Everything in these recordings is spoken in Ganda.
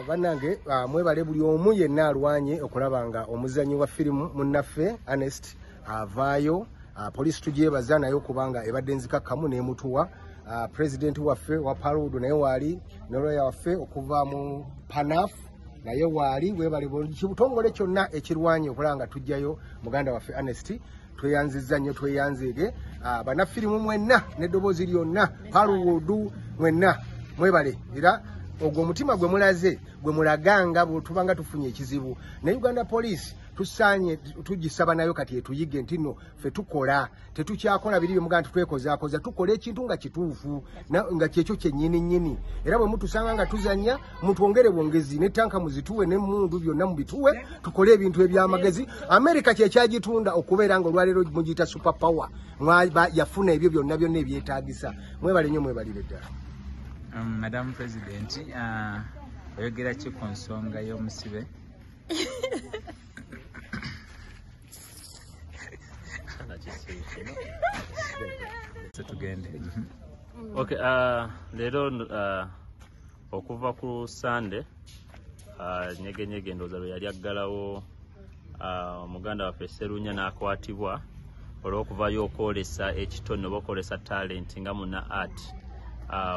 Bannange mwebale buli omu yenna alwanye okulaba nga omuzannyi wa firimu munnaffe Ernest avaayo. Police tugyebaza naye okubanga ebadde nzikakkamu n'emutuwa. President waffe wa Paludo naye waali ne lawyer waffe okuva mu Panaf naye waali. Webale kibutongole kyonna ekirwanye okulaba nga tujjayo muganda waffe Ernest. Tweyanzizza nnyo, tweyanzeege bannafirimu mwenna n'eddoboozi lyonna Paludo mwenna mwebale era ogwo omutima gwe mulaze gwe mulaganga bwetubanga tufunye ekizibu ne Uganda Police tusaanye tugisaba nayo kati etuyige nti nno ffe tukola tetukyakola biri bye muganda twekozaakoza tukola ekintu nga kituufu nga kyekyo kyennyini era bwe mutusanga nga tuzanya mutwongere bwongezi ne tanka muzituwe ne mundu byonna mubituwe tukole ebintu ebyamagezi. America kyekyagitunda okubeera nga olwaleero mugiyita super power yafuna ebyo byonna ebyetaagisa. Mwebale nnyo mwebalire ddala. Madam President, oyogera ki ku nsonga y'omusibe? Okay, leero okuva ku Sunday nyege ndowooza lwe yali aggalawo muganda waffe Sserunya n'akwatibwa olw'okuvaayo okwolesa ekitone oba okwolesa talent nga muna art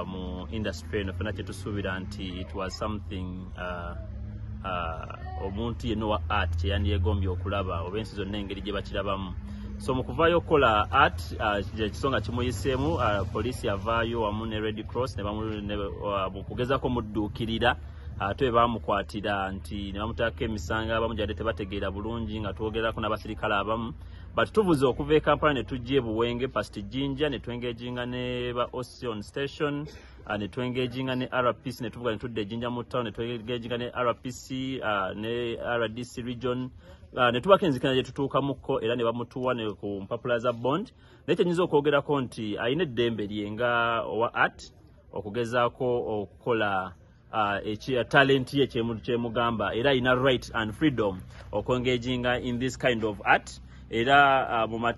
mu industry eno fena kyetusuubira nti it was something omuntu yenna wa art kyeyandyegombye okulaba oba ensi zonna engeri gye bakirabamu. So mu kuvaayo okukola art ekisonga kimuyiseemu poliisi yavaayo wamu ne Red Cross mu kugezaako mudduukirira ate baamukwatira nti ne bamutaako emisanga abamu gyadde tebategeera bulungi nga twogerako n'abasirikale abamu. But tuvuze okuva e Kampala ne tujja e Buwenge past Jinja ne twengeginga ne ba Ocean Station ne twengeginga ne RPC ne tuvuga ne tudde Jinja mu town ne twengeginga ne RPC ne RDC region ne tubakenzikana gye tutuukamukko era ne bamutuwa ne ku mpapula za bond. Naye kyenyinza okwogerako nti alina eddembe lye nga owa art okugezaako okukola talent ye kyemugamba era alina right and freedom okwengeginga in this kind of art. Era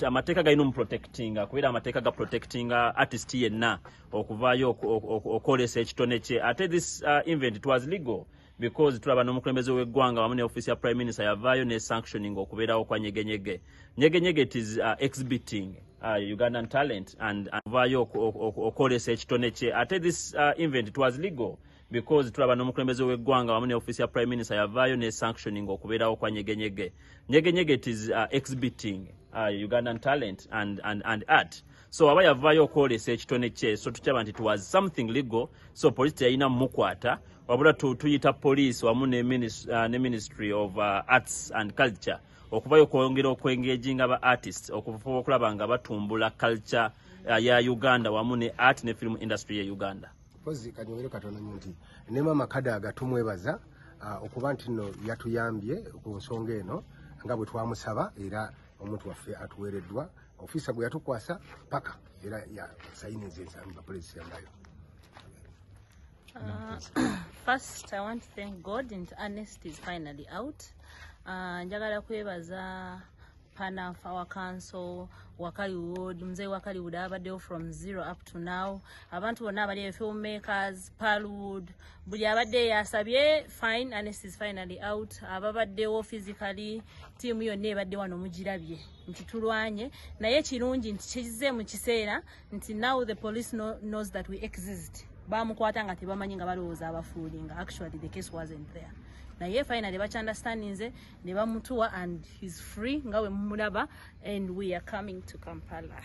amateeka galina omuprotectinga kubeera amateeka ga protectinga artist yenna okuvaayo okwolesa ekitone kye. Ate this event it was legal because tulaba n'omukulembeze w'eggwanga wamu ne office ya prime minister yavaayo ne sanctioning okubeerawo kwa nyege. It is exhibiting Ugandan talent and vaayo okwolesa ekitone kye. Ate this event it was legal because tulaba n'omukulembeze w'eggwanga wamu ne office ya prime minister yavaayo ne sanctioning okubeerawo kwa nyege. It is exhibiting Ugandan talent and art. So aba yavaayo okwolesa ekitone kye, so tukyaba nti it was something legal. So police yalina mukwata wabula tuyita police wamu ne Ministry of Arts and Culture okuvaayo okwongera okwengeginga ba artists okufuba okulaba nga batumbula culture ya Uganda wamu ne art ne film industry ya Uganda. Pozi kanyongere katono nti ne mama Kadaga tumwebaza okuba nti nno yatuyambye ku nsonga eno nga bwe twamusaba era omuntu waffe atuweereddwa ofisa gwe yatukwasa paka era ya sayiniza ensamba police yangayo. First, I want to thank God and Ernest is finally out. Njagala kwebaza Panaf, our council, Wakali Wood, Mzee Wakali Wood, abaddewo from zero up to now. Abantu bonna abadde filmmakers, Paluwood, buli abadde yasabye fine, Ernest is finally out. Ababaddewo physically, team yonna ebadde wano mugirabye nti tulwanye naye kirungi nti kizze mu kiseera nti now the police knows that we exist. Bamukwata nga tebamanyi nga balowooza abafuulinga. Actually the case wasn't there. Naye finally bachi understandinze ne bamutuwa and he's free nga we mumulaba and we are coming to Kampala.